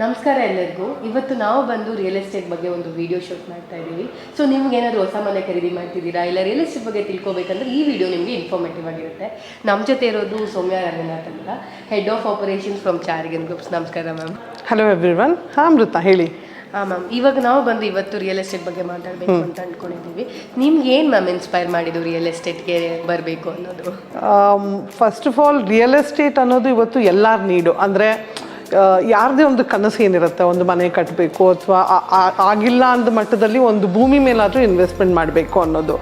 ನಮಸ್ಕಾರ ಎಲ್ಲರಿಗೂ. ಇವತ್ತು ನಾವು ಬಂದು ರಿಯಲ್ ಎಸ್ಟೇಟ್ ಬಗ್ಗೆ ಒಂದು ವಿಡಿಯೋ ಶೂಟ್ ಮಾಡ್ತಾ ಇದ್ದೀವಿ. ಸೊ ನಿಮ್ಗೆ ಏನಾದರೂ ಹೊಸ ಮನೆ ಖರೀದಿ ಮಾಡ್ತಿದ್ದೀರಾ ಇಲ್ಲ ರಿಯಲ್ ಎಸ್ಟೇಟ್ ಬಗ್ಗೆ ತಿಳ್ಕೊಬೇಕಂದ್ರೆ ಈ ವಿಡಿಯೋ ನಿಮಗೆ ಇನ್ಫಾರ್ಮೇಟಿವ್ ಆಗಿರುತ್ತೆ. ನಮ್ಮ ಜೊತೆ ಇರೋದು ಸೌಮ್ಯ ರಂಗನಾಥ್ ಅಂತ, head of operations from Charigan groups. ನಮಸ್ಕಾರ ಮ್ಯಾಮ್. Hello everyone. ಹಾಂ ಅಮೃತ ಹೇಳಿ. ಹಾಂ ಮ್ಯಾಮ್, ಇವಾಗ ನಾವು ಬಂದು ಇವತ್ತು ರಿಯಲ್ ಎಸ್ಟೇಟ್ ಬಗ್ಗೆ ಮಾತಾಡಬೇಕು ಅಂತ ಅಂದ್ಕೊಂಡಿದ್ದೀವಿ. ನಿಮ್ಗೆ ಏನು ಮ್ಯಾಮ್ ಇನ್ಸ್ಪೈರ್ ಮಾಡಿದ್ದು ರಿಯಲ್ ಎಸ್ಟೇಟ್ಗೆ ಬರಬೇಕು ಅನ್ನೋದು? First of all real estate ಅನ್ನೋದು ಇವತ್ತು ಎಲ್ಲರ ನೀಡು. ಅಂದರೆ ಯಾರದೇ ಒಂದು ಕನಸು ಏನಿರುತ್ತೆ, ಒಂದು ಮನೆ ಕಟ್ಟಬೇಕು ಅಥವಾ ಆಗಿಲ್ಲ ಅಂದ ಮಟ್ಟದಲ್ಲಿ ಒಂದು ಭೂಮಿ ಮೇಲಾದರೂ ಇನ್ವೆಸ್ಟ್ಮೆಂಟ್ ಮಾಡಬೇಕು ಅನ್ನೋದು.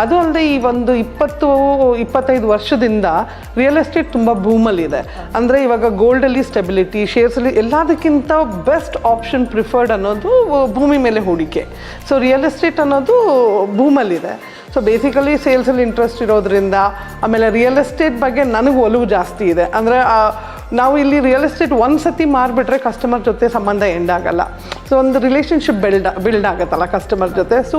ಅದು ಅಲ್ಲದೆ ಈ ಒಂದು 20-25 ವರ್ಷದಿಂದ ರಿಯಲ್ ಎಸ್ಟೇಟ್ ತುಂಬ ಬೂಮಲ್ಲಿದೆ. ಅಂದರೆ ಇವಾಗ ಗೋಲ್ಡಲ್ಲಿ ಸ್ಟೆಬಿಲಿಟಿ, ಶೇರ್ಸಲ್ಲಿ ಎಲ್ಲದಕ್ಕಿಂತ ಬೆಸ್ಟ್ ಆಪ್ಷನ್ ಪ್ರಿಫರ್ಡ್ ಅನ್ನೋದು ಭೂಮಿ ಮೇಲೆ ಹೂಡಿಕೆ. ಸೊ ರಿಯಲ್ ಎಸ್ಟೇಟ್ ಅನ್ನೋದು ಬೂಮಲ್ಲಿದೆ. ಸೊ ಬೇಸಿಕಲಿ ಸೇಲ್ಸಲ್ಲಿ ಇಂಟ್ರೆಸ್ಟ್ ಇರೋದ್ರಿಂದ, ಆಮೇಲೆ ರಿಯಲ್ ಎಸ್ಟೇಟ್ ಬಗ್ಗೆ ನನಗೆ ಒಲವು ಜಾಸ್ತಿ ಇದೆ. ಅಂದರೆ ನಾವು ಇಲ್ಲಿ ರಿಯಲ್ ಎಸ್ಟೇಟ್ ಒಂದು ಸತಿ ಮಾರಿಬಿಟ್ರೆ ಕಸ್ಟಮರ್ ಜೊತೆ ಸಂಬಂಧ ಎಂಡ್ ಆಗಲ್ಲ. ಸೊ ಒಂದು ರಿಲೇಷನ್ಶಿಪ್ ಬಿಲ್ಡ್ ಆಗುತ್ತಲ್ಲ ಕಸ್ಟಮರ್ ಜೊತೆ. ಸೊ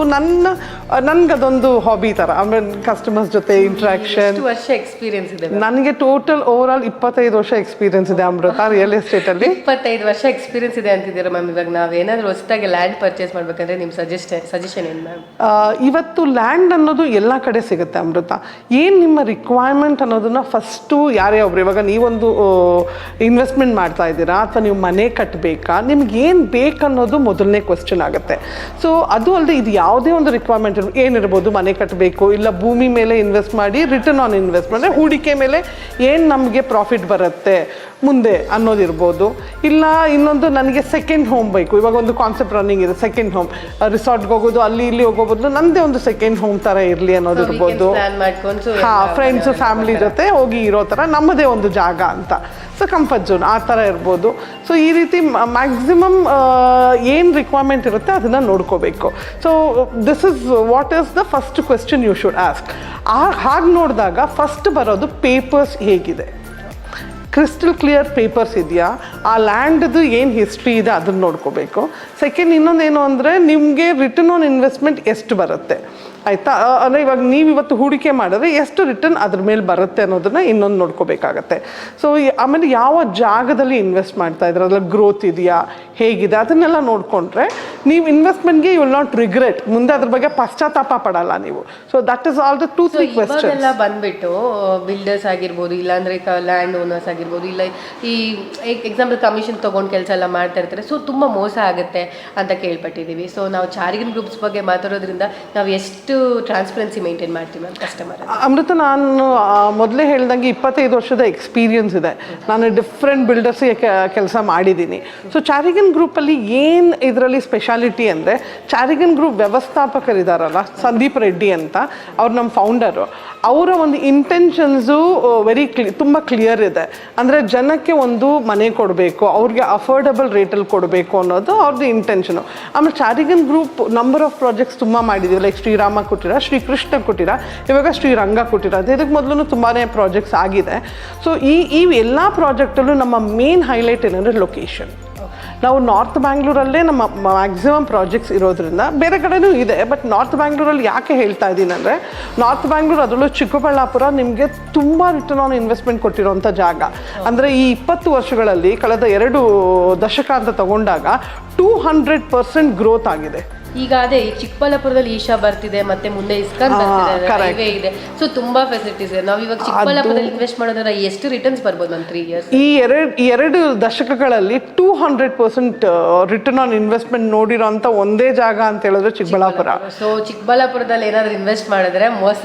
ನನಗದೊಂದು ಹಾಬಿ ಥರ. ಆಮೇಲೆ ಕಸ್ಟಮರ್ಸ್ ಜೊತೆ ಇಂಟ್ರಾಕ್ಷನ್. ವರ್ಷ ಎಕ್ಸ್ಪೀರಿಯನ್ಸ್ ಇದೆ ನನಗೆ ಟೋಟಲ್ ಓವರ್ 25 ವರ್ಷ ಎಕ್ಸ್ಪೀರಿಯನ್ಸ್ ಇದೆ ಅಮೃತ ರಿಯಲ್ ಎಸ್ಟೇಟಲ್ಲಿ. 25 ವರ್ಷ ಎಕ್ಸ್ಪೀರಿಯನ್ಸ್ ಇದೆ ಅಂತಿದ್ದೀರಾ ಮ್ಯಾಮ್. ಇವಾಗ ನಾವೇನಾದರೂ ಹೊಸದಾಗಿ ಲ್ಯಾಂಡ್ ಪರ್ಚೇಸ್ ಮಾಡ್ಬೇಕಂದ್ರೆ ನಿಮ್ಮ ಸಜೆಷನ್ ಏನು ಮ್ಯಾಮ್? ಇವತ್ತು ಲ್ಯಾಂಡ್ ಅನ್ನೋದು ಎಲ್ಲ ಕಡೆ ಸಿಗುತ್ತೆ ಅಮೃತ. ಏನು ನಿಮ್ಮ ರಿಕ್ವೈರ್ಮೆಂಟ್ ಅನ್ನೋದನ್ನ ಫಸ್ಟು ಯಾರೇ ಒಬ್ರು, ಇವಾಗ ನೀವೊಂದು ಇನ್ವೆಸ್ಟ್ಮೆಂಟ್ ಮಾಡ್ತಾ ಇದ್ದೀರಾ ಅಥವಾ ನೀವು ಮನೆ ಕಟ್ಟಬೇಕಾ, ನಿಮ್ಗೆ ಏನು ಬೇಕನ್ನೋದು ಮೊದಲನೇ ಕ್ವೆಶ್ಚನ್ ಆಗುತ್ತೆ. ಸೊ ಅದು ಅಲ್ಲದೆ ಇದು ಯಾವುದೇ ಒಂದು ರಿಕ್ವೈರ್ಮೆಂಟ್ ಏನಿರ್ಬೋದು, ಮನೆ ಕಟ್ಟಬೇಕು ಇಲ್ಲ ಭೂಮಿ ಮೇಲೆ ಇನ್ವೆಸ್ಟ್ ಮಾಡಿ ರಿಟರ್ನ್ ಆನ್ ಇನ್ವೆಸ್ಟ್ಮೆಂಟ್, ಹೂಡಿಕೆ ಮೇಲೆ ಏನು ನಮಗೆ ಪ್ರಾಫಿಟ್ ಬರುತ್ತೆ ಮುಂದೆ ಅನ್ನೋದಿರ್ಬೋದು. ಇಲ್ಲ ಇನ್ನೊಂದು ನನಗೆ ಸೆಕೆಂಡ್ ಹೋಮ್ ಬೇಕು. ಇವಾಗ ಒಂದು ಕಾನ್ಸೆಪ್ಟ್ ರನ್ನಿಂಗ್ ಇದೆ, ಸೆಕೆಂಡ್ ಹೋಮ್. ರಿಸಾರ್ಟ್ಗೆ ಹೋಗೋದು, ಅಲ್ಲಿ ಇಲ್ಲಿ ಹೋಗೋದು, ನನ್ನದೇ ಒಂದು ಸೆಕೆಂಡ್ ಹೋಮ್ ಥರ ಇರಲಿ ಅನ್ನೋದಿರ್ಬೋದು. ಹಾಂ, ಫ್ರೆಂಡ್ಸು ಫ್ಯಾಮಿಲಿ ಜೊತೆ ಹೋಗಿ ಇರೋ ಥರ ನಮ್ಮದೇ ಒಂದು ಜಾಗ ಅಂತ. ಸೊ ಕಂಫರ್ಟ್ ಝೋನ್ ಆ ಥರ ಇರ್ಬೋದು. ಸೊ ಈ ರೀತಿ ಮ್ಯಾಕ್ಸಿಮಮ್ ಏನು ರಿಕ್ವೈರ್ಮೆಂಟ್ ಇರುತ್ತೆ ಅದನ್ನು ನೋಡ್ಕೋಬೇಕು. So this is what is the first question you should ask. ಹಾಗೆ ನೋಡಿದಾಗ ಫಸ್ಟ್ ಬರೋದು ಪೇಪರ್ಸ್ ಹೇಗಿದೆ, ಕ್ರಿಸ್ಟಲ್ ಕ್ಲಿಯರ್ ಪೇಪರ್ಸ್ ಇದೆಯಾ, ಆ ಲ್ಯಾಂಡ್ದು ಏನು ಹಿಸ್ಟ್ರಿ ಇದೆ ಅದನ್ನು ನೋಡ್ಕೋಬೇಕು. ಸೆಕೆಂಡ್ ಇನ್ನೊಂದೇನು ಅಂದರೆ ನಿಮಗೆ ರಿಟರ್ನ್ ಆನ್ ಇನ್ವೆಸ್ಟ್ಮೆಂಟ್ ಎಷ್ಟು ಬರುತ್ತೆ, ಆಯಿತಾ? ಅಂದರೆ ಇವಾಗ ನೀವು ಇವತ್ತು ಹೂಡಿಕೆ ಮಾಡಿದ್ರೆ ಎಷ್ಟು ರಿಟರ್ನ್ ಅದ್ರ ಮೇಲೆ ಬರುತ್ತೆ ಅನ್ನೋದನ್ನು ಇನ್ನೊಂದು ನೋಡ್ಕೋಬೇಕಾಗತ್ತೆ. ಸೊ ಆಮೇಲೆ ಯಾವ ಜಾಗದಲ್ಲಿ ಇನ್ವೆಸ್ಟ್ ಮಾಡ್ತಾ ಇದ್ರೆ ಅದ್ರಲ್ಲಿ ಗ್ರೋತ್ ಇದೆಯಾ, ಹೇಗಿದೆ, ಅದನ್ನೆಲ್ಲ ನೋಡಿಕೊಂಡ್ರೆ ನೀವು ಇನ್ವೆಸ್ಟ್ಮೆಂಟ್ಗೆ ಯು ವಿಲ್ ನಾಟ್ ರಿಗ್ರೆಟ್. ಮುಂದೆ ಅದ್ರ ಬಗ್ಗೆ ಪಶ್ಚಾತ್ತಾಪ ಪಡಲ್ಲ ನೀವು. So that is all the 2-3 questions. ಎಲ್ಲ ಬಂದ್ಬಿಟ್ಟು ಬಿಲ್ಡರ್ಸ್ ಆಗಿರ್ಬೋದು, ಇಲ್ಲಾಂದರೆ ಲ್ಯಾಂಡ್ ಓನರ್ಸ್ ಆಗಿರ್ಬೋದು, ಇಲ್ಲ ಈ ಎಕ್ಸಾಂಪಲ್ ಕಮಿಷನ್ ತೊಗೊಂಡು ಕೆಲಸ ಎಲ್ಲ ಮಾಡ್ತಾ ಇರ್ತಾರೆ. ಸೊ ತುಂಬ ಮೋಸ ಆಗುತ್ತೆ ಅಂತ ಕೇಳ್ಪಟ್ಟಿದ್ದೀವಿ. ಸೊ ನಾವು ಚಾರಿಗನ್ ಗ್ರೂಪ್ಸ್ ಬಗ್ಗೆ ಮಾತಾಡೋದ್ರಿಂದ ನಾವು ಎಷ್ಟು ಟ್ರಾನ್ಸ್ಪರೆನ್ಸಿ ಮೇಂಟೈನ್ ಮಾಡ್ತೀವಿ ಮ್ಯಾಮ್ ಕಸ್ಟಮರ್? ಅಮೃತ, ನಾನು ಮೊದಲೇ ಹೇಳ್ದಂಗೆ 25 ವರ್ಷದ ಎಕ್ಸ್ಪೀರಿಯನ್ಸ್ ಇದೆ. ನಾನು ಡಿಫ್ರೆಂಟ್ ಬಿಲ್ಡರ್ಸ್ಗೆ ಕೆಲಸ ಮಾಡಿದ್ದೀನಿ. ಸೊ ಚಾರಿಗನ್ ಗ್ರೂಪಲ್ಲಿ ಏನು ಇದರಲ್ಲಿ ಸ್ಪೆಷಾಲಿಟಿ ಅಂದರೆ, ಚಾರಿಗನ್ ಗ್ರೂಪ್ ವ್ಯವಸ್ಥಾಪಕರಿದ್ದಾರಲ್ಲ ಸಂದೀಪ್ ರೆಡ್ಡಿ ಅಂತ, ಅವ್ರು ನಮ್ಮ ಫೌಂಡರು. ಅವರ ಒಂದು ಇಂಟೆನ್ಷನ್ಸು ತುಂಬ ಕ್ಲಿಯರ್ ಇದೆ. ಅಂದರೆ ಜನಕ್ಕೆ ಒಂದು ಮನೆ ಕೊಡಬೇಕು, ಅವ್ರಿಗೆ ಅಫೋರ್ಡಬಲ್ ರೇಟಲ್ಲಿ ಕೊಡಬೇಕು ಅನ್ನೋದು ಅವ್ರದ್ದು ಇಂಟೆನ್ಷನು. ಆಮೇಲೆ ಚಾರಿಗನ್ ಗ್ರೂಪ್ ನಂಬರ್ ಆಫ್ ಪ್ರಾಜೆಕ್ಟ್ಸ್ ತುಂಬ ಮಾಡಿದ್ದೀವಿ. ಲೈಕ್ ಶ್ರೀರಾಮ ಕುಟೀರ, ಶ್ರೀಕೃಷ್ಣ ಕುಟೀರ, ಇವಾಗ ಶ್ರೀರಂಗ ಕುಟೀರ ಅಂತ. ಇದಕ್ಕೆ ಮೊದಲು ತುಂಬಾ ಪ್ರಾಜೆಕ್ಟ್ಸ್ ಆಗಿದೆ. ಸೊ ಈ ಎಲ್ಲ ಪ್ರಾಜೆಕ್ಟಲ್ಲೂ ನಮ್ಮ ಮೇನ್ ಹೈಲೈಟ್ ಏನಂದರೆ ಲೊಕೇಶನ್. ನಾವು ನಾರ್ತ್ ಬ್ಯಾಂಗ್ಳೂರಲ್ಲೇ ನಮ್ಮ ಮ್ಯಾಕ್ಸಿಮಮ್ ಪ್ರಾಜೆಕ್ಟ್ಸ್ ಇರೋದ್ರಿಂದ, ಬೇರೆ ಕಡೆನೂ ಇದೆ, ಬಟ್ ನಾರ್ತ್ ಬ್ಯಾಂಗ್ಳೂರಲ್ಲಿ ಯಾಕೆ ಹೇಳ್ತಾ ಇದ್ದೀನಿ ಅಂದರೆ, ನಾರ್ತ್ ಬ್ಯಾಂಗ್ಳೂರ್ ಅದರಲ್ಲೂ ಚಿಕ್ಕಬಳ್ಳಾಪುರ ನಿಮಗೆ ತುಂಬ ರಿಟರ್ನ್ ಆನ್ ಇನ್ವೆಸ್ಟ್ಮೆಂಟ್ ಕೊಟ್ಟಿರೋಂಥ ಜಾಗ. ಅಂದರೆ ಈ 20 ವರ್ಷಗಳಲ್ಲಿ ಕಳೆದ 2 ದಶಕ ಅಂತ ತಗೊಂಡಾಗ 200% ಗ್ರೋತ್ ಆಗಿದೆ. ಈಗ ಅದೇ ಈ ಚಿಕ್ಕಬಳ್ಳಾಪುರದಲ್ಲಿ ಈಶಾ ಬರ್ತಿದೆ, ಮತ್ತೆ ಮುಂದೆ ಇಸ್ಕಾನ್ ಬರ್ತಿದೆ ಇದೆ. ಸೊ ತುಂಬಾ ಫೆಸಿಲಿಟೀಸ್ ಇದೆ. ನಾವು ಇವಾಗ ಚಿಕ್ಕಬಳ್ಳಾಪುರದಲ್ಲಿ ಇನ್ವೆಸ್ಟ್ ಮಾಡೋದ್ರೆ ಎಷ್ಟು ರಿಟರ್ನ್ಸ್ ಬರ್ಬೋದು ಮ್ಯಾಮ್ 3 ಇಯರ್ಸ್? ಈ ಎರಡು ದಶಕಗಳಲ್ಲಿ 200% ರಿಟರ್ನ್ ಆನ್ ಇನ್ವೆಸ್ಟ್ಮೆಂಟ್ ನೋಡಿರೋಂಥ ಒಂದೇ ಜಾಗ ಅಂತ ಹೇಳಿದ್ರೆ ಚಿಕ್ಕಬಳ್ಳಾಪುರ. ಸೊ ಚಿಕ್ಕಬಳ್ಳಾಪುರದಲ್ಲಿ ಏನಾದ್ರು ಇನ್ವೆಸ್ಟ್ ಮಾಡಿದ್ರೆ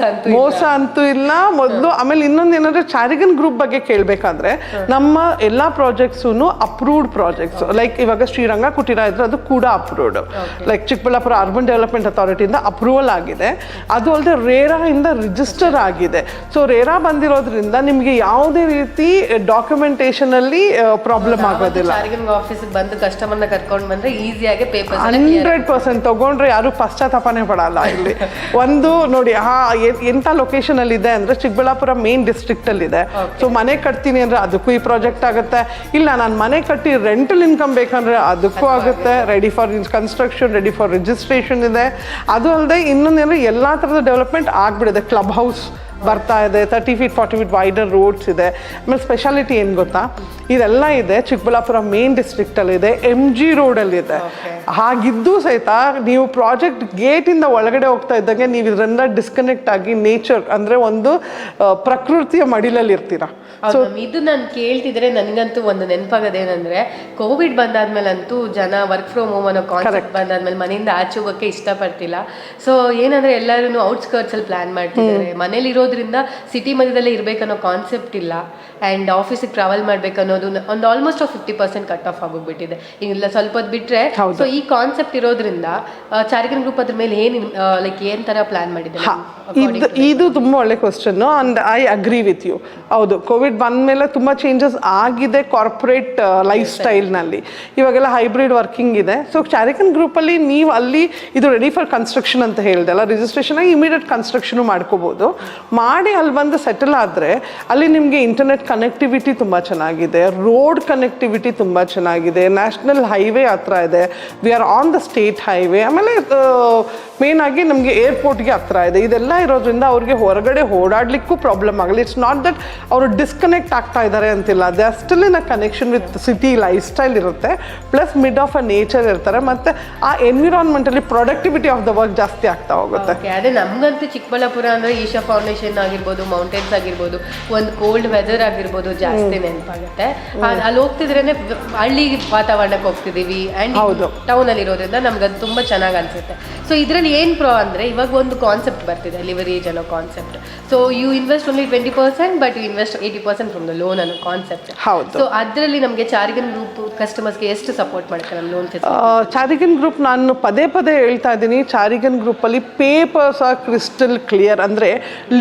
ಮೋಸ ಅಂತೂ ಇಲ್ಲ ಮೊದಲು. ಆಮೇಲೆ ಇನ್ನೊಂದು ಏನಂದ್ರೆ, ಚಾರಿಗನ್ ಗ್ರೂಪ್ ಬಗ್ಗೆ ಕೇಳಬೇಕಾದ್ರೆ ನಮ್ಮ ಎಲ್ಲ ಪ್ರಾಜೆಕ್ಟ್ಸೂ ಅಪ್ರೂವ್ಡ್ ಪ್ರಾಜೆಕ್ಟ್ಸ್. ಲೈಕ್ ಇವಾಗ ಶ್ರೀರಂಗ ಕುಟೀರ ಇದ್ರೆ ಅದು ಕೂಡ approved. Like Chikkaballapur urban development ಅಥಾರಿಟಿಯಿಂದ ಅಪ್ರೂವಲ್ ಆಗಿದೆ. ಅದು ಅಲ್ಲದೆ ರೇರಾ ಇಂದ ರಿಜಿಸ್ಟರ್ ಆಗಿದೆ. ಸೊ ರೇರಾ ಬಂದಿರೋದ್ರಿಂದ ನಿಮಗೆ ಯಾವುದೇ ರೀತಿ ಡಾಕ್ಯುಮೆಂಟೇಶನ್ ಅಲ್ಲಿ ಪ್ರಾಬ್ಲಮ್ ಆಗೋದಿಲ್ಲ. ಆಫೀಸ್ಗೆ ಬಂದು ಕಸ್ಟಮರ್ನ ಕರ್ಕೊಂಡು ಬಂದ್ರೆ ಈಸಿಯಾಗಿ ಪೇಪರ್ 100% ತಗೊಂಡ್ರೆ ಯಾರು ಪಶ್ಚಾತ್ತಾಪನೆ ಪಡಲ್ಲ ಇಲ್ಲಿ. ಒಂದು ನೋಡಿ, ಎಂಥ ಲೊಕೇಶನ್ ಅಲ್ಲಿ ಇದೆ ಅಂದ್ರೆ ಚಿಕ್ಕಬಳ್ಳಾಪುರ ಮೇನ್ ಡಿಸ್ಟ್ರಿಕ್ಟ್ ಅಲ್ಲಿ ಇದೆ. ಸೊ ಮನೆ ಕಟ್ತೀನಿ ಅಂದ್ರೆ ಅದಕ್ಕೂ ಈ ಪ್ರಾಜೆಕ್ಟ್ ಆಗುತ್ತೆ. ಇಲ್ಲ ನಾನು ಮನೆ ಕಟ್ಟಿ ರೆಂಟಲ್ ಇನ್ಕಮ್ ಬೇಕಂದ್ರೆ ಅದಕ್ಕೂ ಆಗುತ್ತೆ. Ready for construction, ready for registration ಇದೆ. ಅದು ಅಲ್ಲದೆ ಇನ್ನೊಂದೇನು, ಎಲ್ಲ ಥರದ ಡೆವಲಪ್ಮೆಂಟ್ ಆಗಿಬಿಡಿದೆ. ಕ್ಲಬ್ ಹೌಸ್ ಬರ್ತಾ ಇದೆ, 30 feet 40 feet ವೈಡರ್ ರೋಡ್ಸ್ ಇದೆ. ಆಮೇಲೆ ಸ್ಪೆಷಾಲಿಟಿ ಏನು ಗೊತ್ತಾ, ಇದೆಲ್ಲ ಇದೆ ಚಿಕ್ಕಬಳ್ಳಾಪುರ ಮೇನ್ ಡಿಸ್ಟ್ರಿಕ್ಟಲ್ಲಿದೆ, MG ರೋಡಲ್ಲಿದೆ. ಹಾಗಿದ್ದು ಸಹಿತ ನೀವು ಪ್ರಾಜೆಕ್ಟ್ ಗೇಟಿಂದ ಒಳಗಡೆ ಹೋಗ್ತಾ ಇದ್ದಂಗೆ ನೀವು ಇದರಿಂದ ಡಿಸ್ಕನೆಕ್ಟ್ ಆಗಿ ನೇಚರ್ ಅಂದರೆ ಒಂದು ಪ್ರಕೃತಿಯ ಮಡಿಲಲ್ಲಿ ಇರ್ತೀರಾ. ಸೊ ಇದು ನಾನು ಕೇಳ್ತಿದ್ರೆ ನನಗಂತೂ ಒಂದು ನೆನಪಾಗೋದೇನೆಂದ್ರೆ, ಕೋವಿಡ್ ಬಂದಾದ್ಮೇಲಂತೂ ಜನ ವರ್ಕ್ ಫ್ರಮ್ ಹೋಮ್ ಅನ್ನೋ ಕಾನ್ಸೆಪ್ಟ್ ಬಂದಾದ್ಮೇಲೆ ಮನೆಯಿಂದ ಆಚೆ ಹೋಗೋಕ್ಕೆ ಇಷ್ಟಪಡ್ತಿಲ್ಲ. ಸೊ ಏನಂದ್ರೆ ಎಲ್ಲರೂ ಔಟ್ಸ್ಕರ್ಟ್ಸ್ ಅಲ್ಲಿ ಪ್ಲಾನ್ ಮಾಡ್ತಿದ್ದಾರೆ. ಮನೇಲಿ ಇರೋದ್ರಿಂದ ಸಿಟಿ ಮಧ್ಯದಲ್ಲೇ ಇರ್ಬೇಕನ್ನೋ ಕಾನ್ಸೆಪ್ಟ್ ಇಲ್ಲ. ಆ್ಯಂಡ್ ಆಫೀಸಿಗೆ ಟ್ರಾವೆಲ್ ಮಾಡ್ಬೇಕನ್ನೋದು ಒಂದು ಆಲ್ಮೋಸ್ಟ್ 50% ಕಟ್ ಆಫ್ ಆಗೋಗ್ಬಿಟ್ಟಿದೆ. ಇಲ್ಲ ಸ್ವಲ್ಪ ಹೊತ್ತು ಬಿಟ್ರೆ. ಸೊ ಈ ಕಾನ್ಸೆಪ್ಟ್ ಇರೋದ್ರಿಂದ ಚಾರಿಗನ್ ಗ್ರೂಪ್ ಅದ್ರ ಮೇಲೆ ಏನ್ ತರ ಪ್ಲಾನ್ ಮಾಡಿದೆ? ಇದು ತುಂಬ ಒಳ್ಳೆ question and I agree with you. ಹೌದು, ಕೋವಿಡ್ ಬಂದಮೇಲೆ ತುಂಬ ಚೇಂಜಸ್ ಆಗಿದೆ ಕಾರ್ಪೊರೇಟ್ ಲೈಫ್ ಸ್ಟೈಲ್ನಲ್ಲಿ. ಇವಾಗೆಲ್ಲ ಹೈಬ್ರಿಡ್ ವರ್ಕಿಂಗ್ ಇದೆ. ಸೊ ಚಾರಿಗನ್ ಗ್ರೂಪಲ್ಲಿ ನೀವು ಅಲ್ಲಿ ಇದು ರೆಡಿ ಫಾರ್ ಕನ್ಸ್ಟ್ರಕ್ಷನ್ ಅಂತ ಹೇಳಿದೆ ಅಲ್ಲ, ರಿಜಿಸ್ಟ್ರೇಷನ್ ಆಗಿ ಇಮಿಡಿಯೇಟ್ ಕನ್ಸ್ಟ್ರಕ್ಷನು ಮಾಡ್ಕೋಬೋದು. ಮಾಡಿ ಅಲ್ಲಿ ಬಂದು ಸೆಟಲ್ ಆದರೆ ಅಲ್ಲಿ ನಿಮಗೆ ಇಂಟರ್ನೆಟ್ ಕನೆಕ್ಟಿವಿಟಿ ತುಂಬ ಚೆನ್ನಾಗಿದೆ, ರೋಡ್ ಕನೆಕ್ಟಿವಿಟಿ ತುಂಬ ಚೆನ್ನಾಗಿದೆ, ನ್ಯಾಷನಲ್ ಹೈವೇ ಹತ್ರ ಇದೆ, we are on the state highway. ಆಮೇಲೆ ಮೇನ್ ಆಗಿ ನಮಗೆ ಏರ್ಪೋರ್ಟ್ಗೆ ಹತ್ರ ಇದೆ. ಇದೆಲ್ಲ ಇರೋದ್ರಿಂದ ಅವ್ರಿಗೆ ಹೊರಗಡೆ ಓಡಾಡಲಿಕ್ಕೂ ಪ್ರಾಬ್ಲಮ್ ಆಗಲಿ. ಇಟ್ಸ್ ನಾಟ್ ದಟ್ ಅವರು ಡಿಸ್ಕನೆಕ್ಟ್ ಆಗ್ತಾ ಇದ್ದಾರೆ ಅಂತಿಲ್ಲ, they are still in a connection with city life style ಇರುತ್ತೆ, plus mid of a nature ಇರ್ತಾರೆ. ಮತ್ತು ಆ ಎನ್ವಿರಾನ್ಮೆಂಟಲ್ಲಿ ಪ್ರೊಡಕ್ಟಿವಿಟಿ ಆಫ್ ದ ವರ್ಕ್ ಜಾಸ್ತಿ ಆಗ್ತಾ ಹೋಗುತ್ತೆ. ಅದೇ ನಮಗಂತೂ ಚಿಕ್ಕಬಳ್ಳಾಪುರ ಅಂದರೆ ಈಶಾ ಫೌಂಡೇಶನ್ ಆಗಿರ್ಬೋದು, ಮೌಂಟೇನ್ಸ್ ಆಗಿರ್ಬೋದು, ಒಂದು ಕೋಲ್ಡ್ ವೆದರ್ ಆಗಿರ್ಬೋದು ಜಾಸ್ತಿ ನೆನಪಾಗುತ್ತೆ. ಅಲ್ಲಿ ಹೋಗ್ತಿದ್ರೇನೆ ಹಳ್ಳಿ ವಾತಾವರಣಕ್ಕೆ ಹೋಗ್ತಿದ್ದೀವಿ ಆ್ಯಂಡ್ ಟೌನಲ್ಲಿ ಇರೋದ್ರಿಂದ ನಮ್ಗೆ ಅದು ತುಂಬ ಚೆನ್ನಾಗಿ ಅನಿಸುತ್ತೆ. ಸೊ ಇದರಲ್ಲಿ ಏನು ಅಂದರೆ ಇವಾಗ ಒಂದು ಕಾನ್ಸೆಪ್ಟ್ ಬರ್ತಿದೆ, ಲಿವರೇಜ್ ಅನ್ನೋ concept. So you invest only 20%, but you invest 80% from the loan ಅನ್ನೋ ಕಾನ್ಸೆಪ್ಟ್. ಸೊ ಅದರಲ್ಲಿ ನಮಗೆ ಚಾರಿಗನ್ ಗ್ರೂಪ್ ಕಸ್ಟಮರ್ಸ್ಗೆ ಎಷ್ಟು ಸಪೋರ್ಟ್ ಮಾಡ್ತಾರೆ ನಮ್ಮ ಲೋನ್? ಚಾರಿಗನ್ ಗ್ರೂಪ್ ನಾನು ಪದೇ ಹೇಳ್ತಾ ಇದ್ದೀನಿ, ಚಾರಿಗನ್ ಗ್ರೂಪಲ್ಲಿ ಪೇಪರ್ಸ್ ಆರ್ ಕ್ರಿಸ್ಟಲ್ ಕ್ಲಿಯರ್. ಅಂದರೆ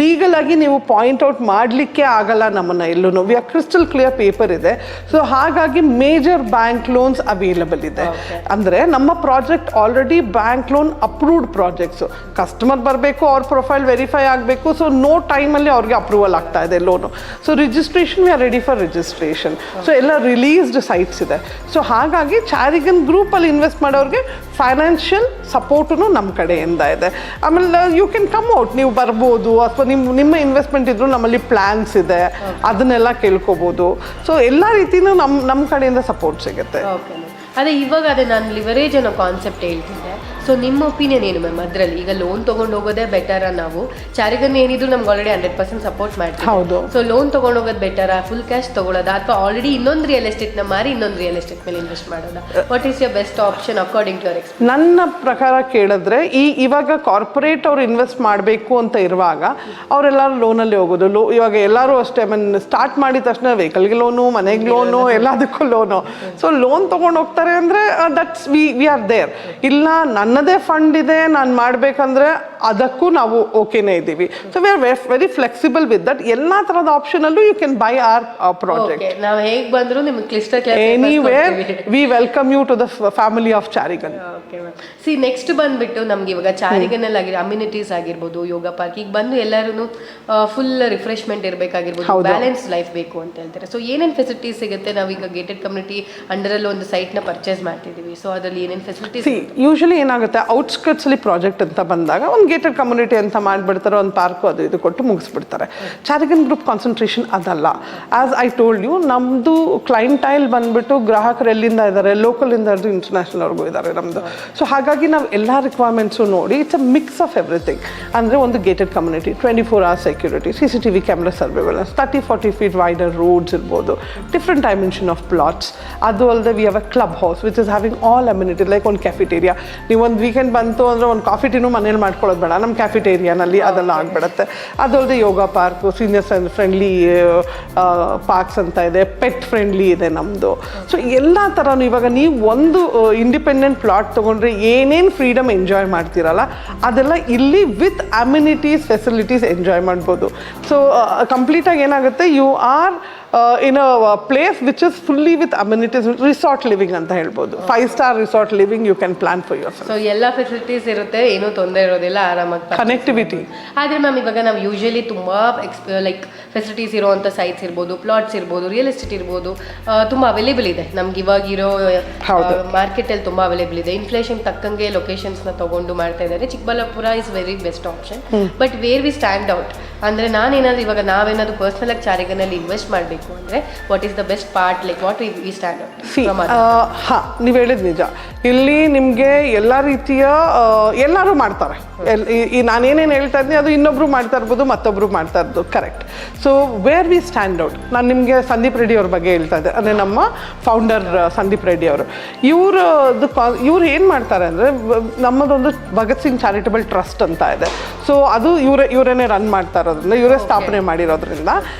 ಲೀಗಲ್ ಆಗಿ ನೀವು ಪಾಯಿಂಟ್ ಔಟ್ ಮಾಡಲಿಕ್ಕೆ ಆಗಲ್ಲ ನಮ್ಮನ್ನು ಎಲ್ಲೂ. We are crystal clear paper ಇದೆ. ಸೊ ಹಾಗಾಗಿ ಮೇಜರ್ ಬ್ಯಾಂಕ್ ಲೋನ್ಸ್ ಅವೈಲಬಲ್ ಇದೆ. ಅಂದರೆ ನಮ್ಮ project already bank loan approved projects. Customer ಬರಬೇಕು, ಅವ್ರ ಪ್ರೊಫೈಲ್ ವೆರಿಫೈ ಆಗಬೇಕು. ಸೊ ನೋ ಟೈಮಲ್ಲಿ ಅವ್ರಿಗೆ ಅಪ್ರೂವಲ್ ಆಗ್ತಾ ಇದೆ loan. So registration we are ready for registration. So ಎಲ್ಲ ರಿಲೀಸ್ಡ್ ಸೈಟ್ಸ್ ಇದೆ. ಸೊ ಹಾಗಾಗಿ ಚಾರಿಗನ್ ಗ್ರೂಪಲ್ಲಿ ಇನ್ವೆಸ್ಟ್ ಮಾಡೋರಿಗೆ ಫೈನಾನ್ಷಿಯಲ್ ಸಪೋರ್ಟು ನಮ್ಮ ಕಡೆಯಿಂದ ಇದೆ. ಆಮೇಲೆ ಯು ಕ್ಯಾನ್ ಕಮ್ ಔಟ್, ನೀವು ಬರ್ಬೋದು, ಅಥವಾ ನಿಮ್ಮ ಇನ್ವೆಸ್ಟ್ಮೆಂಟ್ ಇದ್ರೂ ನಮ್ಮಲ್ಲಿ ಪ್ಲ್ಯಾನ್ಸ್ ಇದೆ, ಅದನ್ನೆಲ್ಲ ಕೇಳ್ಕೊಬೋದು. ಸೊ ಎಲ್ಲ ರೀತಿಯೂ ನಮ್ಮ ಕಡೆಯಿಂದ ಸಪೋರ್ಟ್ ಸಿಗುತ್ತೆ. ಅದೇ ಇವಾಗ ನಾನು ಲಿವರೇಜ್ ಅನ್ನೋ ಕಾನ್ಸೆಪ್ಟ್ ಹೇಳ್ತಿದ್ದೆ. ಸೊ ನಿಮ್ಮ ಒಪಿನಿಯನ್ ಏನು ಮ್ಯಾಮ್ ಅದರಲ್ಲಿ? ಈಗ ಲೋನ್ ತೊಗೊಂಡು ಹೋಗೋದೇ ಬೆಟರಾ? ನಾವು ಚಾರಿಗನ್ ಏನಿದ್ರು ನಮ್ಗೆ ಆಲ್ರೆಡಿ 100% ಸಪೋರ್ಟ್ ಮಾಡ್ತೀವಿ. ಹೌದು. ಸೊ ಲೋನ್ ತೊಗೊಂಡು ಹೋಗೋದು ಬೆಟರಾ, ಫುಲ್ ಕ್ಯಾಶ್ ತೊಗೊಳೋದಾ, ಅಥವಾ ಆಲ್ರೆಡಿ ಇನ್ನೊಂದು ರಿಯಲ್ ಎಸ್ಟೇಟ್ನ ಮಾರಿ ಇನ್ನೊಂದು ರಿಯಲ್ ಎಸ್ಟೇಟ್ ಮೇಲೆ ಇನ್ವೆಸ್ಟ್ ಮಾಡೋದಾ? What is your best option according to your experience? ನನ್ನ ಪ್ರಕಾರ ಕೇಳಿದ್ರೆ ಇವಾಗ ಕಾರ್ಪೊರೇಟ್ ಅವ್ರು ಇನ್ವೆಸ್ಟ್ ಮಾಡಬೇಕು ಅಂತ ಇರುವಾಗ ಅವರೆಲ್ಲರೂ ಲೋನಲ್ಲಿ ಹೋಗೋದು. ಇವಾಗ ಎಲ್ಲರೂ ಅಷ್ಟೇ, ಸ್ಟಾರ್ಟ್ ಮಾಡಿದ ತಕ್ಷಣ ವೆಹಿಕಲ್ಗೆ ಲೋನು, ಮನೆಗೆ ಲೋನು, ಎಲ್ಲದಕ್ಕೂ ಲೋನು. ಸೊ ಲೋನ್ ತೊಗೊಂಡು ಹೋಗ್ತಾರೆ ಅಂದರೆ ದಟ್ಸ್ ವಿ ಆರ್ ದೇರ್. ಇಲ್ಲ ನನ್ನದೇ ಫಂಡ್ ಇದೆ, ನಾನು ಮಾಡಬೇಕಂದ್ರೆ ಅದಕ್ಕೂ ನಾವು ಓಕೆನೇ ಇದ್ದೀವಿ. So we are very flexible with that. ಎಲ್ಲ ಥರದ ಆಪ್ಷನಲ್ಲೂ you can buy our project. ನಾವು ಹೇಗೆ ಬಂದರೂ ನಿಮ್ಗೆ ಕ್ಲಿಸ್ಟರ್ clear anywhere we welcome you to the family of Charigan. Okay ma'am. See next ಬಂದುಬಿಟ್ಟು ನಮ್ಗೆ ಇವಾಗ ಚಾರಿಗನಲ್ಲಿ ಆಗಿರೋ ಅಮ್ಯುನಿಟೀಸ್ ಆಗಿರ್ಬೋದು, ಯೋಗ ಪಾರ್ಕ್, ಈಗ ಬಂದು ಎಲ್ಲರೂ ಫುಲ್ ರಿಫ್ರೆಶ್ಮೆಂಟ್ ಇರಬೇಕಾಗಿರ್ಬೋದು, ಬ್ಯಾಲೆನ್ಸ್ ಲೈಫ್ ಬೇಕು ಅಂತ ಹೇಳ್ತಾರೆ. ಸೊ ಏನೇನು ಫೆಸಿಲಿಟೀಸ್ ಸಿಗುತ್ತೆ? ನಾವೀಗ ಗೇಟೆಡ್ ಕಮ್ಯುನಿಟಿ ಅಂಡರಲ್ಲಿ ಒಂದು ಸೈಟ್ನ ಪರ್ಚೇಸ್ ಮಾಡ್ತಿದ್ದೀವಿ. ಸೊ ಅದರಲ್ಲಿ ಏನೇನು ಫೆಸಿಲಿಟೀಸ್? ಯೂಶಲಿ ಏನಾಗುತ್ತೆ, ಔಟ್ಸ್ಕರ್ಟ್ಸಲ್ಲಿ ಪ್ರಾಜೆಕ್ಟ್ ಅಂತ ಬಂದಾಗ ಒಂದು ಗೇಟೆಡ್ ಕಮ್ಯುನಿಟಿ ಅಂತ ಮಾಡಿಬಿಡ್ತಾರೆ, ಒಂದು ಪಾರ್ಕು ಅದು ಇದು ಕೊಟ್ಟು ಮುಗಿಸ್ಬಿಡ್ತಾರೆ. ಚಾರಿಗನ್ ಗ್ರೂಪ್ ಕಾನ್ಸಂಟ್ರೇಷನ್ ಅದಲ್ಲ. ಆಸ್ ಐ ಟೋಲ್ಡ್ ಯು, ನಮ್ಮದು ಕ್ಲೈಂಟೈಲ್ ಬಂದುಬಿಟ್ಟು ಗ್ರಾಹಕರು ಎಲ್ಲಿಂದ ಇದ್ದಾರೆ, ಲೋಕಲಿಂದ ಹಿಡಿದು ಇಂಟರ್ನ್ಯಾಷನಲ್ವರೆಗೂ ಇದ್ದಾರೆ ನಮ್ಮದು. ಸೊ ಹಾಗಾಗಿ ನಾವು ಎಲ್ಲ ರಿಕ್ವೈರ್ಮೆಂಟ್ಸು ನೋಡಿ, it's a mix of everything. ಅಂದರೆ ಒಂದು gated community, 24 hours security, CCTV camera surveillance, 30-40 feet wider roads ಇರ್ಬೋದು, ಡಿಫ್ರೆಂಟ್ ಡೈಮೆನ್ಷನ್ ಆಫ್ ಪ್ಲಾಟ್ಸ್. ಅದು ಅಲ್ಲದೆ we have a club house which is having all amenity, like ಒಂದು ಕ್ಯಾಫಿಟೇರಿಯಾ. ನೀವು ಒಂದು weekend ಬಂತು ಅಂದರೆ ಒಂದು ಕಾಫಿ ಟೀನು ಮನೇಲಿ ಮಾಡ್ಕೊಳ್ಳೋದು ಬೇಡ, ನಮ್ಮ ಕ್ಯಾಫಿಟೇರಿಯಾನಲ್ಲಿ ಅದೆಲ್ಲ ಆಗಿಬಿಡುತ್ತೆ. ಅದಲ್ಲದೆ ಯೋಗ ಪಾರ್ಕು, ಸೀನಿಯರ್ಸ್ ಫ್ರೆಂಡ್ಲಿ ಪಾರ್ಕ್ಸ್ ಅಂತ ಇದೆ, ಪೆಟ್ ಫ್ರೆಂಡ್ಲಿ ಇದೆ ನಮ್ಮದು. ಸೊ ಎಲ್ಲ ಥರನೂ ಇವಾಗ ನೀವು ಒಂದು ಇಂಡಿಪೆಂಡೆಂಟ್ ಪ್ಲಾಟ್ ತೊಗೊಂಡ್ರೆ ಏನೇನು ಫ್ರೀಡಮ್ ಎಂಜಾಯ್ ಮಾಡ್ತೀರಲ್ಲ ಅದೆಲ್ಲ ಇಲ್ಲಿ ವಿತ್ ಅಮ್ಯುನಿಟೀಸ್ ಫೆಸಿಲಿಟೀಸ್ ಎಂಜಾಯ್ ಮಾಡ್ಬೋದು. ಸೊ ಕಂಪ್ಲೀಟಾಗಿ ಏನಾಗುತ್ತೆ, you are in a place which is fully with amenities, resort living ಅಂತ ಹೇಳ್ಬೋದು. 5-star resort living you can plan for yourself. So ಎಲ್ಲ ಫೆಸಿಲಿಟೀಸ್ ಇರುತ್ತೆ, ಏನೂ ತೊಂದರೆ ಇರೋದಿಲ್ಲ, ಆರಾಮಾಗಿ ಕನೆಕ್ಟಿವಿಟಿ. ಆದರೆ ಮ್ಯಾಮ್ ಇವಾಗ ನಾವು ಯೂಶಲಿ ತುಂಬ ಲೈಕ್ ಫೆಸಿಲಿಟೀಸ್ ಇರೋವಂಥ ಸೈಟ್ಸ್ ಇರ್ಬೋದು, ಪ್ಲಾಟ್ಸ್ ಇರ್ಬೋದು, ರಿಯಲ್ ಎಸ್ಟೇಟ್ ಇರ್ಬೋದು, ತುಂಬ ಅವೈಲೇಬಲ್ ಇದೆ ನಮ್ಗೆ ಇವಾಗಿರೋ ಮಾರ್ಕೆಟಲ್ಲಿ ತುಂಬ ಅವೈಲೇಬಲ್ ಇದೆ. ಇನ್ಫ್ಲೇಷನ್ ತಕ್ಕಂಗೆ ಲೊಕೇಶನ್ಸ್ನ ತೊಗೊಂಡು ಮಾಡ್ತಾ ಇದ್ದಾರೆ. Chikkaballapur is very best option. But where we stand out ಅಂದರೆ ನಾನೇನಾದರೂ ಇವಾಗ ನಾವೇನಾದರೂ ಪರ್ಸ್ನಲಾಗಿ ಚಾರಿಗನಲ್ಲಿ ಇನ್ವೆಸ್ಟ್ ಮಾಡಬೇಕು ಅಂದರೆ what is the best part, like what we stand ಹಾಂ, ನೀವು ಹೇಳಿದ ನಿಜ. ಇಲ್ಲಿ ನಿಮಗೆ ಎಲ್ಲ ರೀತಿಯ ಎಲ್ಲರೂ ಮಾಡ್ತಾರೆ. ಈ ನಾನೇನೇನು ಹೇಳ್ತಾ ಇದ್ದೀನಿ ಅದು ಇನ್ನೊಬ್ರು ಮಾಡ್ತಾ ಇರ್ಬೋದು, ಮತ್ತೊಬ್ರು ಮಾಡ್ತಾ ಇರ್ಬೋದು, correct. So where we stand out, ನಾನು ನಿಮಗೆ ಸಂದೀಪ್ ರೆಡ್ಡಿ ಅವ್ರ ಬಗ್ಗೆ ಹೇಳ್ತಾ ಇದ್ದೆ, ಅಂದರೆ ನಮ್ಮ ಫೌಂಡರ್ ಸಂದೀಪ್ ರೆಡ್ಡಿ ಅವರು. ಇವ್ರು ಏನು ಮಾಡ್ತಾರೆ ಅಂದರೆ, ನಮ್ಮದೊಂದು ಭಗತ್ ಸಿಂಗ್ ಚಾರಿಟಬಲ್ ಟ್ರಸ್ಟ್ ಅಂತ ಇದೆ. ಸೊ ಅದು ಇವರೇನೇ ರನ್ ಮಾಡ್ತಾ ಇರೋದ್ರಿಂದ, ಇವರೇ ಸ್ಥಾಪನೆ ಮಾಡಿರೋದ್ರಿಂದ,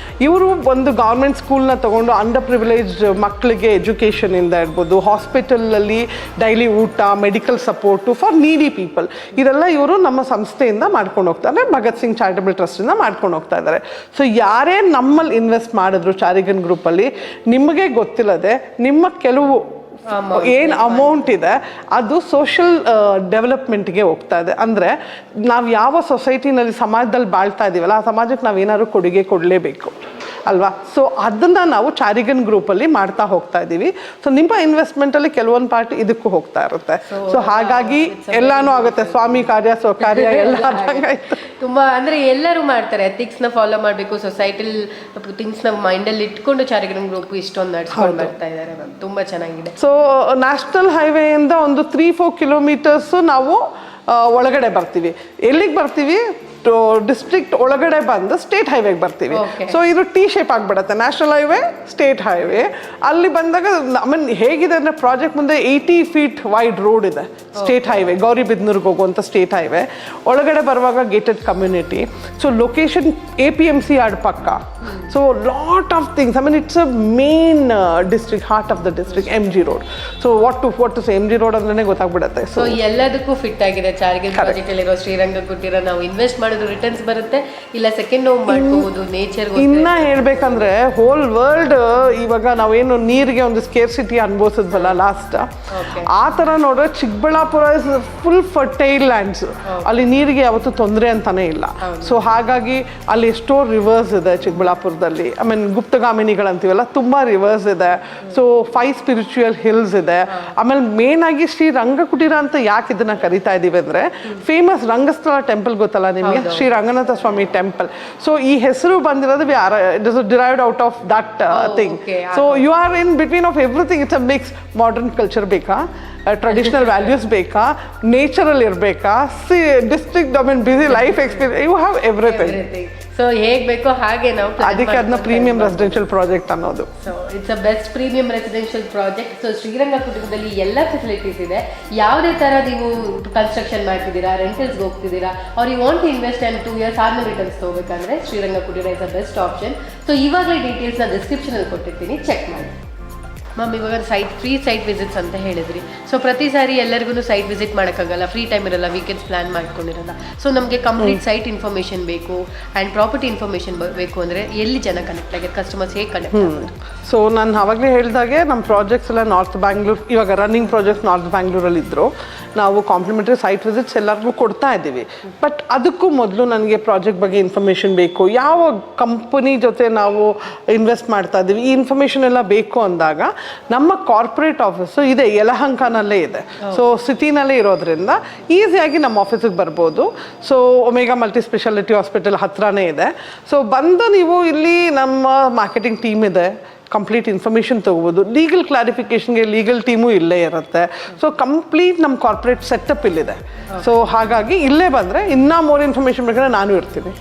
ಇವರು ಒಂದು ಗೌರ್ಮೆಂಟ್ ಸ್ಕೂಲ್ನ ತೊಗೊಂಡು ಅಂಡರ್ ಪ್ರಿವಿಲೇಜ್ಡ್ ಮಕ್ಕಳಿಗೆ ಎಜುಕೇಷನಿಂದ ಇರ್ಬೋದು, ಹಾಸ್ಪಿಟಲಲ್ಲಿ ಡೈಲಿ ಊಟ, ಮೆಡಿಕಲ್ ಸಪೋರ್ಟು ಫಾರ್ ನೀಡಿ ಪೀಪಲ್, ಇದೆಲ್ಲ ಇವರು ನಮ್ಮ ಸಂಸ್ಥೆಯಿಂದ ಮಾಡ್ಕೊಂಡು ಹೋಗ್ತಾರೆ, ಭಗತ್ ಸಿಂಗ್ ಚಾರಿಟಬಲ್ ಟ್ರಸ್ಟಿಂದ ಮಾಡ್ಕೊಂಡು ಹೋಗ್ತಾ ಇದ್ದಾರೆ. ಸೊ ಯಾರೇ ನಮ್ಮಲ್ಲಿ ಇನ್ವೆಸ್ಟ್ ಮಾಡಿದ್ರು ಚಾರಿಗನ್ ಗ್ರೂಪಲ್ಲಿ, ನಿಮಗೆ ಗೊತ್ತಿಲ್ಲದೆ ನಿಮ್ಮ ಕೆಲವು ಏನು ಅಮೌಂಟ್ ಇದೆ ಅದು ಸೋಷಿಯಲ್ ಡೆವಲಪ್ಮೆಂಟ್ಗೆ ಹೋಗ್ತಾ ಇದೆ. ಅಂದರೆ ನಾವು ಯಾವ ಸೊಸೈಟಿನಲ್ಲಿ ಸಮಾಜದಲ್ಲಿ ಬಾಳ್ತಾ ಇದ್ದೀವಲ್ಲ, ಆ ಸಮಾಜಕ್ಕೆ ನಾವು ಏನಾದ್ರು ಕೊಡುಗೆ ಕೊಡಲೇಬೇಕು ಅಲ್ವಾ. ಸೊ ಅದನ್ನು ನಾವು ಚಾರಿಗನ್ ಗ್ರೂಪಲ್ಲಿ ಮಾಡ್ತಾ ಹೋಗ್ತಾ ಇದ್ದೀವಿ. ಸೊ ನಿಮ್ಮ ಇನ್ವೆಸ್ಟ್ಮೆಂಟಲ್ಲಿ ಕೆಲವೊಂದು ಪಾರ್ಟ್ ಇದಕ್ಕೂ ಹೋಗ್ತಾ ಇರುತ್ತೆ. ಸೊ ಹಾಗಾಗಿ ಎಲ್ಲಾನು ಆಗುತ್ತೆ, ಸ್ವಾಮಿ ಕಾರ್ಯ ಸ್ವಕಾರ್ಯ ಎಲ್ಲ ಆದಂಗಾಯ್ತು. ತುಂಬ ಅಂದರೆ ಎಲ್ಲರೂ ಮಾಡ್ತಾರೆ, ಎಥಿಕ್ಸ್ನ ಫಾಲೋ ಮಾಡಬೇಕು, ಸೊಸೈಟಲ್ ಥಿಂಗ್ಸ್ನ ಮೈಂಡಲ್ಲಿ ಇಟ್ಕೊಂಡು ಚಾರಿಗನ್ ಗ್ರೂಪ್ ಇಷ್ಟೊಂದು ನಡ್ಸ್ಕೊಂಡು ಬರ್ತಾ ಇದ್ದಾರೆ ಮ್ಯಾಮ್, ತುಂಬ ಚೆನ್ನಾಗಿದೆ. ಸೊ ನ್ಯಾಷನಲ್ ಹೈವೇಯಿಂದ ಒಂದು 3-4 ಕಿಲೋಮೀಟರ್ಸು ನಾವು ಒಳಗಡೆ ಬರ್ತೀವಿ. ಎಲ್ಲಿಗೆ ಬರ್ತೀವಿ? ಡಿಸ್ಟ್ರಿಕ್ಟ್ ಒಳಗಡೆ ಬಂದು ಸ್ಟೇಟ್ ಹೈವೇಗೆ ಬರ್ತೀವಿ. ಸೊ ಇದು ಟಿ ಶೇಪ್ ಆಗಿಬಿಡುತ್ತೆ, ನ್ಯಾಷನಲ್ ಹೈವೇ, ಸ್ಟೇಟ್ ಹೈವೇ. ಅಲ್ಲಿ ಬಂದಾಗ ಹೇಗಿದೆ ಅಂದರೆ, ಪ್ರಾಜೆಕ್ಟ್ ಮುಂದೆ 80 ಫೀಟ್ ವೈಡ್ ರೋಡ್ ಇದೆ, ಸ್ಟೇಟ್ ಹೈವೇ, ಗೌರಿಬಿದನೂರ್ಗೆ ಹೋಗುವಂಥ ಸ್ಟೇಟ್ ಹೈವೇ. ಒಳಗಡೆ ಬರುವಾಗ gated community. So location APMC yard ಪಕ್ಕ. So lot of things, it's a main district, heart of the district, MG road. So what to MG road ಅಂದ್ರೆ ಗೊತ್ತಾಗ್ಬಿಡುತ್ತೆ. So ಎಲ್ಲದಕ್ಕೂ fit ಆಗಿದೆ ಚಾರಿಗನ್ project ಅಲ್ಲಿರೋ ಶ್ರೀರಂಗ ಕುಟೀರ. ನಾವು ಇನ್ವೆಸ್ಟ್ ಮಾಡೋದು ರಿಟರ್ನ್ಸ್ ಬರುತ್ತೆ, ಇಲ್ಲ ಸೆಕೆಂಡ್ ಹೋಮ್ ಮಾಡ್ಕೋಬಹುದು ನೇಚರ್. ಇನ್ನ ಹೇಳ್ಬೇಕಂದ್ರೆ ಹೋಲ್ ವರ್ಲ್ಡ್ ಇವಾಗ ನಾವೇನು ನೀರಿಗೆ ಒಂದು ಸ್ಕೇರ್ಸಿಟಿ ಅನ್ಭವಿಸಿದ್ವಲ್ಲ ಲಾಸ್ಟ್, ಆ ಥರ ನೋಡ್ರೆ Chikkaballapur is full fertile lands. ಅಲ್ಲಿ ನೀರಿಗೆ ಯಾವತ್ತೂ ತೊಂದರೆ ಅಂತಾನೆ ಇಲ್ಲ. ಸೊ ಹಾಗಾಗಿ ಅಲ್ಲಿ ಎಷ್ಟೋ ರಿವರ್ಸ್ ಇದೆ ಚಿಕ್ಕಬಳ್ಳಾಪುರದಲ್ಲಿ. ಗುಪ್ತಗಾಮಿನಿಗಳಂತೀವಲ್ಲ, ತುಂಬಾ ರಿವರ್ಸ್ ಇದೆ. ಸೊ 5 ಸ್ಪಿರಿಚುವಲ್ ಹಿಲ್ಸ್ ಇದೆ. ಆಮೇಲೆ ಮೇನ್ ಆಗಿ ಶ್ರೀರಂಗ ಕುಟೀರ ಅಂತ ಯಾಕೆ ಇದನ್ನ ಕರಿತಾ ಇದೀವಿ ಅಂದ್ರೆ, ಫೇಮಸ್ ರಂಗಸ್ಥಳ ಟೆಂಪಲ್ ಗೊತ್ತಲ್ಲ ನಿಮಗೆ, ಶ್ರೀ ರಂಗನಾಥ ಸ್ವಾಮಿ ಟೆಂಪಲ್. ಸೊ ಈ ಹೆಸರು ಬಂದಿರೋದು it is derived out of that thing. So you are in between of everything. It's a mix. Modern culture ಬೇಕಾ, ಟ್ರೆಡಿಷನಲ್ ವ್ಯಾಲ್ಯೂಸ್ ಬೇಕಾ, ನೇಚರಲ್ಲಿ ಇರಬೇಕಾ, district busy life experience, you have everything. So ಹೇಗೆ ಬೇಕೋ ಹಾಗೆ ನಾವು ಅದಕ್ಕೆ ಅದನ್ನ ಪ್ರೀಮಿಯಂ ರೆಸಿಡೆನ್ಷಿಯಲ್ ಪ್ರಾಜೆಕ್ಟ್ ಅನ್ನೋದು. So it's a best premium residential project. So Shriranga ಕುಟೀರದಲ್ಲಿ ಎಲ್ಲ ಫೆಸಿಲಿಟೀಸ್ ಇದೆ. ಯಾವುದೇ ಥರ ನೀವು ಕನ್ಸ್ಟ್ರಕ್ಷನ್ ಮಾಡ್ತಿದ್ದೀರಾ, ರೆಂಟಲ್ಸ್ಗೆ ಹೋಗ್ತಿದ್ದೀರಾ, ಅವ್ರು you want to invest and 2 years ಆದ್ಮೇಲೆ ರಿಟರ್ನ್ಸ್ ತೊಗೋಬೇಕಂದ್ರೆ Shriranga Kuteera is a best option. So ಇವಾಗಲೇ ಡೀಟೇಲ್ಸ್ನ ಡಿಸ್ಕ್ರಿಪ್ಷನಲ್ಲಿ ಕೊಟ್ಟಿರ್ತೀನಿ, ಚೆಕ್ ಮಾಡಿ. ಮ್ಯಾಮ್, ಇವಾಗ ಫ್ರೀ ಸೈಟ್ ವಿಸಿಟ್ಸ್ ಅಂತ ಹೇಳಿದ್ರಿ. ಸೊ ಪ್ರತಿ ಸಾರಿ ಎಲ್ಲರಿಗೂ ಸೈಟ್ ವಿಸಿಟ್ ಮಾಡೋಕ್ಕಾಗಲ್ಲ, ಫ್ರೀ ಟೈಮ್ ಇರಲ್ಲ, ವೀಕೆಂಡ್ಸ್ ಪ್ಲಾನ್ ಮಾಡ್ಕೊಂಡಿರಲ್ಲ. ಸೊ ನಮಗೆ ಕಂಪ್ಲೀಟ್ ಸೈಟ್ ಇನ್ಫಾರ್ಮೇಷನ್ ಬೇಕು ಆ್ಯಂಡ್ ಪ್ರಾಪರ್ಟಿ ಇನ್ಫಾರ್ಮೇಷನ್ ಬೇಕು ಅಂದರೆ ಎಲ್ಲಿ ಜನ ಕನೆಕ್ಟ್ ಆಗಿದೆ, ಕಸ್ಟಮರ್ಸ್ ಹೇಗೆ ಕನೆಕ್ಟ್ ಆಗೋದು? ಸೊ ನಾನು ಆವಾಗಲೇ ಹೇಳಿದಾಗೆ ನಮ್ಮ ಪ್ರಾಜೆಕ್ಟ್ಸ್ ಎಲ್ಲ ನಾರ್ತ್ ಬ್ಯಾಂಗ್ಳೂರ್, ಇವಾಗ ರನ್ನಿಂಗ್ ಪ್ರಾಜೆಕ್ಟ್ಸ್ ನಾರ್ತ್ ಬ್ಯಾಂಗ್ಳೂರಲ್ಲಿ ಇದ್ದರು. ನಾವು ಕಾಂಪ್ಲಿಮೆಂಟ್ರಿ ಸೈಟ್ ವಿಸಿಟ್ಸ್ ಎಲ್ಲರಿಗೂ ಕೊಡ್ತಾ ಇದ್ದೀವಿ. ಬಟ್ ಅದಕ್ಕೂ ಮೊದಲು ನನಗೆ ಪ್ರಾಜೆಕ್ಟ್ ಬಗ್ಗೆ ಇನ್ಫಾರ್ಮೇಷನ್ ಬೇಕು, ಯಾವ ಕಂಪನಿ ಜೊತೆ ನಾವು ಇನ್ವೆಸ್ಟ್ ಮಾಡ್ತಾ ಇದ್ದೀವಿ, ಈ ಇನ್ಫಾರ್ಮೇಷನ್ ಎಲ್ಲ ಬೇಕು ಅಂದಾಗ ನಮ್ಮ ಕಾರ್ಪೊರೇಟ್ ಆಫೀಸು ಇದೆ, ಯಲಹಂಕನಲ್ಲೇ ಇದೆ. ಸೊ ಸಿಟಿನಲ್ಲೇ ಇರೋದ್ರಿಂದ ಈಸಿಯಾಗಿ ನಮ್ಮ ಆಫೀಸಿಗೆ ಬರ್ಬೋದು. So omega multi speciality hospital ಹತ್ರನೇ ಇದೆ. ಸೊ ಬಂದು ನೀವು ಇಲ್ಲಿ ನಮ್ಮ ಮಾರ್ಕೆಟಿಂಗ್ ಟೀಮ್ ಇದೆ, ಕಂಪ್ಲೀಟ್ ಇನ್ಫಾರ್ಮೇಷನ್ ತೊಗೋಬೋದು. ಲೀಗಲ್ ಕ್ಲಾರಿಫಿಕೇಷನ್ಗೆ ಲೀಗಲ್ ಟೀಮು ಇಲ್ಲೇ ಇರುತ್ತೆ. ಸೊ ಕಂಪ್ಲೀಟ್ ನಮ್ಮ ಕಾರ್ಪೊರೇಟ್ ಸೆಟಪ್ ಇಲ್ಲಿದೆ. ಸೊ ಹಾಗಾಗಿ ಇಲ್ಲೇ ಬಂದರೆ ಇನ್ನೂ ಮೋರ್ ಇನ್ಫಾರ್ಮೇಷನ್ ಬೇಕಾದ್ರೆ ನಾನು ಇರ್ತೀನಿ.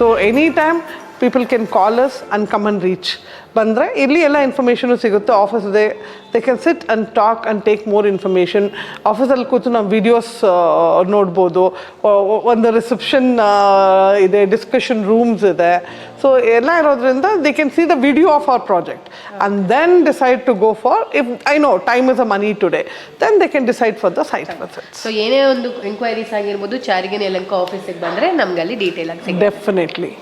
So any time people can call us and come and reach. ಬಂದರೆ ಇಲ್ಲಿ ಎಲ್ಲ ಇನ್ಫಾರ್ಮೇಷನು ಸಿಗುತ್ತೆ. ಆಫೀಸ್ ಇದೆ, they can sit and talk and take more information. ಆಫೀಸಲ್ಲಿ ಕೂತು ನಾವು ವಿಡಿಯೋಸ್ ನೋಡ್ಬೋದು. ಒಂದು ರಿಸೆಪ್ಷನ್ ಇದೆ, ಡಿಸ್ಕಷನ್ ರೂಮ್ಸ್ ಇದೆ. ಸೊ ಎಲ್ಲ ಇರೋದ್ರಿಂದ they can see the video of our project and then decide to go for, if I know time is a money today, then they can decide for the site visits. So ಏನೇ ಒಂದು enquiries ಆಗಿರ್ಬೋದು, ಚಾರಿಗನ್ ಯಲಹಂಕ ಆಫೀಸಿಗೆ ಬಂದರೆ ನಮ್ಗೆ ಅಲ್ಲಿ detail ಆಗಿ definitely.